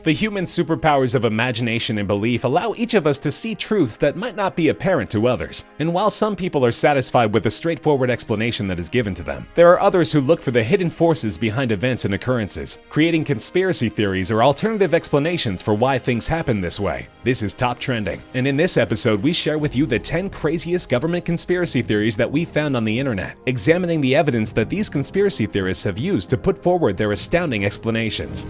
The human superpowers of imagination and belief allow each of us to see truths that might not be apparent to others. And while some people are satisfied with the straightforward explanation that is given to them, there are others who look for the hidden forces behind events and occurrences, creating conspiracy theories or alternative explanations for why things happen this way. This is Top Trending, and in this episode we share with you the 10 craziest government conspiracy theories that we found on the internet, examining the evidence that these conspiracy theorists have used to put forward their astounding explanations.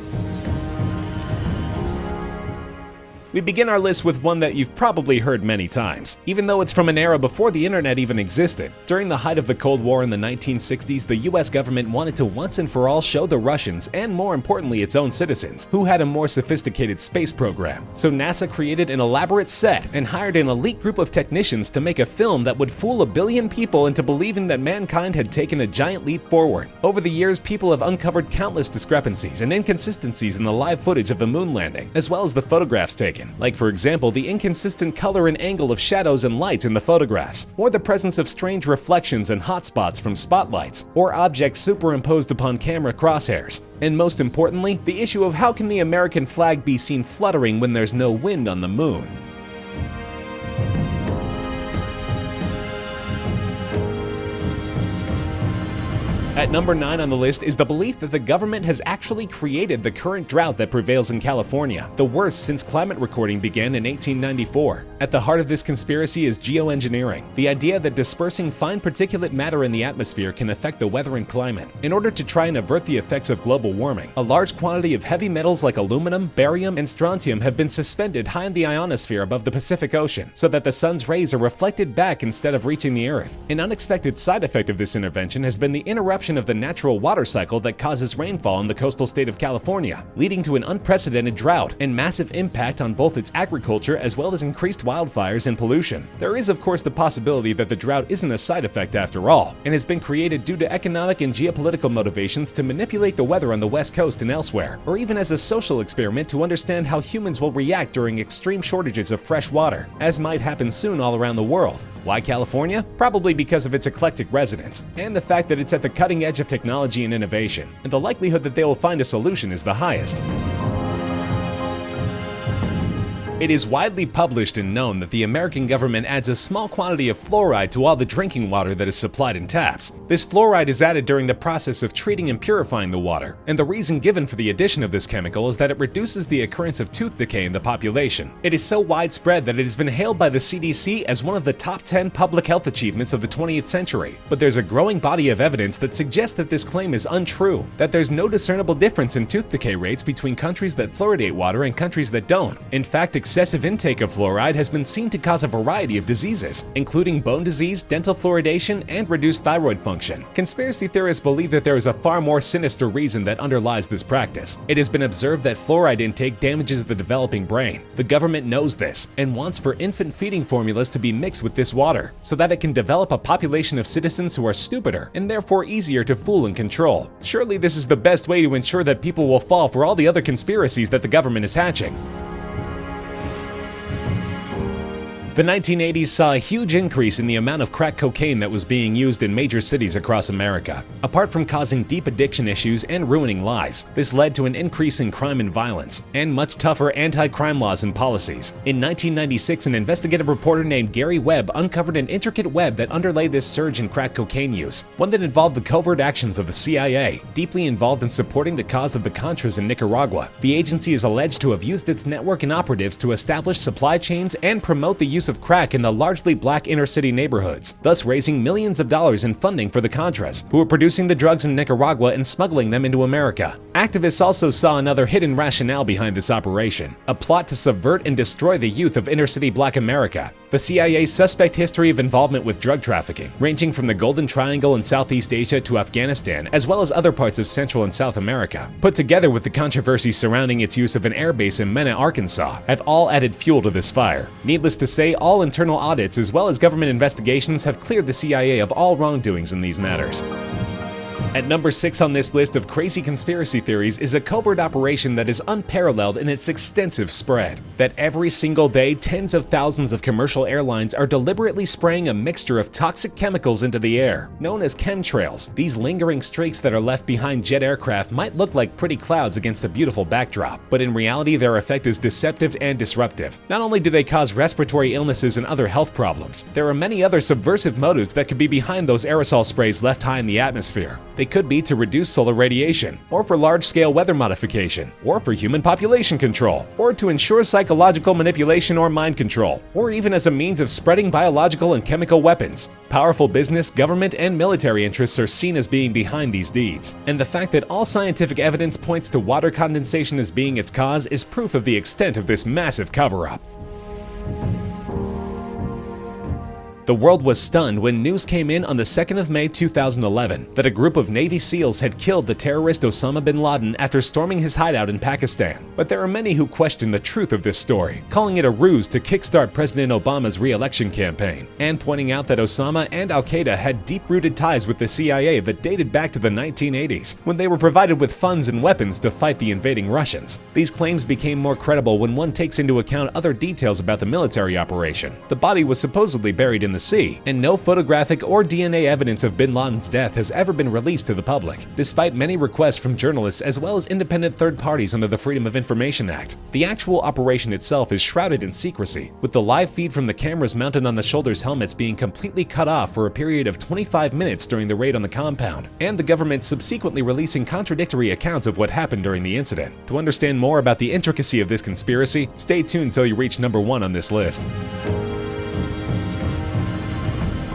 We begin our list with one that you've probably heard many times, even though it's from an era before the internet even existed. During the height of the Cold War in the 1960s, the US government wanted to once and for all show the Russians, and more importantly its own citizens, who had a more sophisticated space program. So NASA created an elaborate set and hired an elite group of technicians to make a film that would fool 1 billion people into believing that mankind had taken a giant leap forward. Over the years, people have uncovered countless discrepancies and inconsistencies in the live footage of the moon landing, as well as the photographs taken. Like, for example, the inconsistent color and angle of shadows and lights in the photographs, or the presence of strange reflections and hotspots from spotlights, or objects superimposed upon camera crosshairs. And most importantly, the issue of how can the American flag be seen fluttering when there's no wind on the moon? At number 9 on the list is the belief that the government has actually created the current drought that prevails in California, the worst since climate recording began in 1894. At the heart of this conspiracy is geoengineering, the idea that dispersing fine particulate matter in the atmosphere can affect the weather and climate. In order to try and avert the effects of global warming, a large quantity of heavy metals like aluminum, barium, and strontium have been suspended high in the ionosphere above the Pacific Ocean, so that the sun's rays are reflected back instead of reaching the Earth. An unexpected side effect of this intervention has been the interruption of the natural water cycle that causes rainfall in the coastal state of California, leading to an unprecedented drought and massive impact on both its agriculture as well as increased wildfires and pollution. There is of course the possibility that the drought isn't a side effect after all, and has been created due to economic and geopolitical motivations to manipulate the weather on the West Coast and elsewhere, or even as a social experiment to understand how humans will react during extreme shortages of fresh water, as might happen soon all around the world. Why California? Probably because of its eclectic residents, and the fact that it's at the cutting edge of technology and innovation, and the likelihood that they will find a solution is the highest. It is widely published and known that the American government adds a small quantity of fluoride to all the drinking water that is supplied in taps. This fluoride is added during the process of treating and purifying the water, and the reason given for the addition of this chemical is that it reduces the occurrence of tooth decay in the population. It is so widespread that it has been hailed by the CDC as one of the top 10 public health achievements of the 20th century. But there's a growing body of evidence that suggests that this claim is untrue, that there's no discernible difference in tooth decay rates between countries that fluoridate water and countries that don't. In fact, excessive intake of fluoride has been seen to cause a variety of diseases, including bone disease, dental fluoridation, and reduced thyroid function. Conspiracy theorists believe that there is a far more sinister reason that underlies this practice. It has been observed that fluoride intake damages the developing brain. The government knows this and wants for infant feeding formulas to be mixed with this water, so that it can develop a population of citizens who are stupider and therefore easier to fool and control. Surely this is the best way to ensure that people will fall for all the other conspiracies that the government is hatching. The 1980s saw a huge increase in the amount of crack cocaine that was being used in major cities across America. Apart from causing deep addiction issues and ruining lives, this led to an increase in crime and violence, and much tougher anti-crime laws and policies. In 1996, an investigative reporter named Gary Webb uncovered an intricate web that underlay this surge in crack cocaine use, one that involved the covert actions of the CIA, deeply involved in supporting the cause of the Contras in Nicaragua. The agency is alleged to have used its network and operatives to establish supply chains and promote the use of crack in the largely black inner-city neighborhoods, thus raising millions of dollars in funding for the Contras, who were producing the drugs in Nicaragua and smuggling them into America. Activists also saw another hidden rationale behind this operation, a plot to subvert and destroy the youth of inner-city black America. The CIA's suspect history of involvement with drug trafficking, ranging from the Golden Triangle in Southeast Asia to Afghanistan, as well as other parts of Central and South America, put together with the controversy surrounding its use of an airbase in Mena, Arkansas, have all added fuel to this fire. Needless to say, all internal audits as well as government investigations have cleared the CIA of all wrongdoings in these matters. At number 6 on this list of crazy conspiracy theories is a covert operation that is unparalleled in its extensive spread. That every single day, tens of thousands of commercial airlines are deliberately spraying a mixture of toxic chemicals into the air, known as chemtrails. These lingering streaks that are left behind jet aircraft might look like pretty clouds against a beautiful backdrop, but in reality their effect is deceptive and disruptive. Not only do they cause respiratory illnesses and other health problems, there are many other subversive motives that could be behind those aerosol sprays left high in the atmosphere. They could be to reduce solar radiation, or for large-scale weather modification, or for human population control, or to ensure psychological manipulation or mind control, or even as a means of spreading biological and chemical weapons. Powerful business, government, and military interests are seen as being behind these deeds, and the fact that all scientific evidence points to water condensation as being its cause is proof of the extent of this massive cover-up. The world was stunned when news came in on the 2nd of May 2011 that a group of Navy SEALs had killed the terrorist Osama bin Laden after storming his hideout in Pakistan. But there are many who question the truth of this story, calling it a ruse to kickstart President Obama's re-election campaign, and pointing out that Osama and Al-Qaeda had deep-rooted ties with the CIA that dated back to the 1980s, when they were provided with funds and weapons to fight the invading Russians. These claims became more credible when one takes into account other details about the military operation. The body was supposedly buried in the sea, and no photographic or DNA evidence of bin Laden's death has ever been released to the public, despite many requests from journalists as well as independent third parties under the Freedom of Information Act. The actual operation itself is shrouded in secrecy, with the live feed from the cameras mounted on the shoulders' helmets being completely cut off for a period of 25 minutes during the raid on the compound, and the government subsequently releasing contradictory accounts of what happened during the incident. To understand more about the intricacy of this conspiracy, stay tuned till you reach number 1 on this list.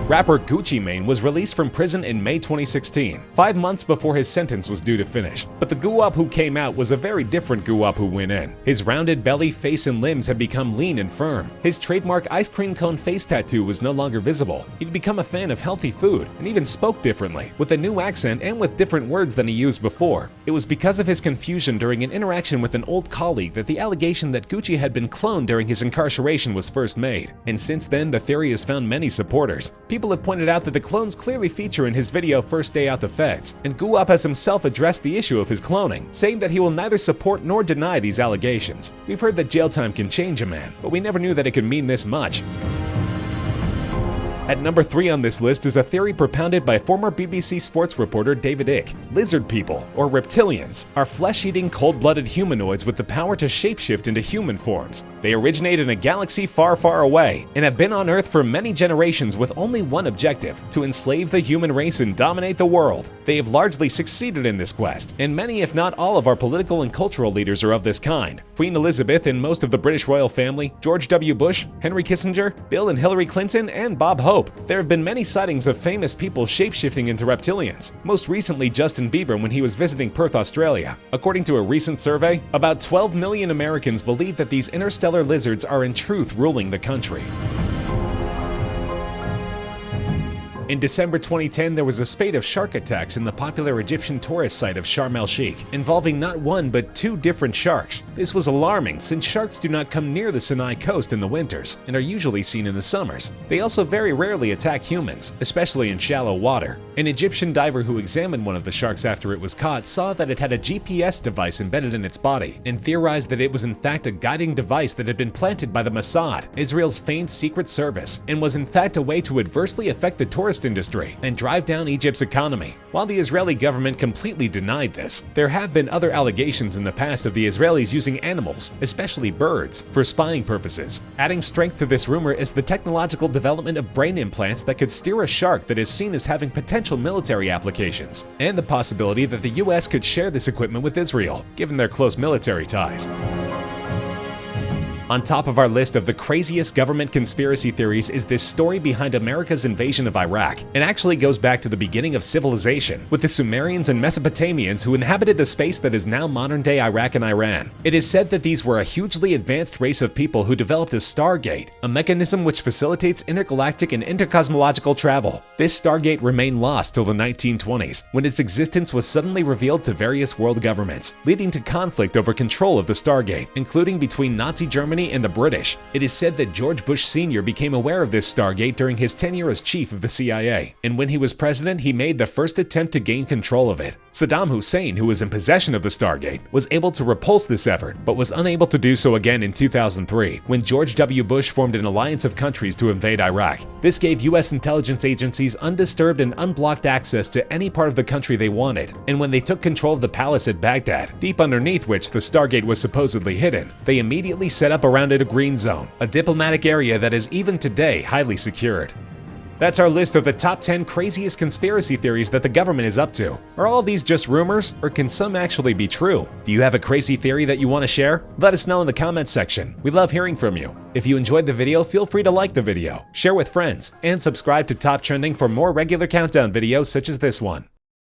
Rapper Gucci Mane was released from prison in May 2016, 5 months before his sentence was due to finish. But the Guwap who came out was a very different Guwap who went in. His rounded belly, face, and limbs had become lean and firm. His trademark ice cream cone face tattoo was no longer visible. He'd become a fan of healthy food and even spoke differently, with a new accent and with different words than he used before. It was because of his confusion during an interaction with an old colleague that the allegation that Gucci had been cloned during his incarceration was first made. And since then, the theory has found many supporters. People have pointed out that the clones clearly feature in his video First Day Out the Feds, and Guwap has himself addressed the issue of his cloning, saying that he will neither support nor deny these allegations. We've heard that jail time can change a man, but we never knew that it could mean this much. At number 3 on this list is a theory propounded by former BBC sports reporter David Icke. Lizard people, or reptilians, are flesh-eating, cold-blooded humanoids with the power to shapeshift into human forms. They originate in a galaxy far, far away, and have been on Earth for many generations with only one objective: to enslave the human race and dominate the world. They have largely succeeded in this quest, and many, if not all, of our political and cultural leaders are of this kind. Queen Elizabeth and most of the British royal family, George W. Bush, Henry Kissinger, Bill and Hillary Clinton, and Bob Hope. There have been many sightings of famous people shapeshifting into reptilians, most recently Justin Bieber when he was visiting Perth, Australia. According to a recent survey, about 12 million Americans believe that these interstellar lizards are in truth ruling the country. In December 2010, there was a spate of shark attacks in the popular Egyptian tourist site of Sharm el-Sheikh, involving not one but 2 different sharks. This was alarming since sharks do not come near the Sinai coast in the winters and are usually seen in the summers. They also very rarely attack humans, especially in shallow water. An Egyptian diver who examined one of the sharks after it was caught saw that it had a GPS device embedded in its body and theorized that it was in fact a guiding device that had been planted by the Mossad, Israel's famed secret service, and was in fact a way to adversely affect the tourist industry and drive down Egypt's economy. While the Israeli government completely denied this, there have been other allegations in the past of the Israelis using animals, especially birds, for spying purposes. Adding strength to this rumor is the technological development of brain implants that could steer a shark that is seen as having potential military applications, and the possibility that the US could share this equipment with Israel, given their close military ties. On top of our list of the craziest government conspiracy theories is this story behind America's invasion of Iraq. It actually goes back to the beginning of civilization, with the Sumerians and Mesopotamians who inhabited the space that is now modern-day Iraq and Iran. It is said that these were a hugely advanced race of people who developed a Stargate, a mechanism which facilitates intergalactic and intercosmological travel. This Stargate remained lost till the 1920s, when its existence was suddenly revealed to various world governments, leading to conflict over control of the Stargate, including between Nazi Germany Germany and the British. It is said that George Bush Sr. became aware of this Stargate during his tenure as chief of the CIA, and when he was president, he made the first attempt to gain control of it. Saddam Hussein, who was in possession of the Stargate, was able to repulse this effort, but was unable to do so again in 2003, when George W. Bush formed an alliance of countries to invade Iraq. This gave U.S. intelligence agencies undisturbed and unblocked access to any part of the country they wanted, and when they took control of the palace at Baghdad, deep underneath which the Stargate was supposedly hidden, they immediately set up around it a green zone, a diplomatic area that is even today highly secured. That's our list of the top 10 craziest conspiracy theories that the government is up to. Are all of these just rumors, or can some actually be true? Do you have a crazy theory that you want to share? Let us know in the comments section. We love hearing from you. If you enjoyed the video, feel free to like the video, share with friends, and subscribe to Top Trending for more regular countdown videos such as this one.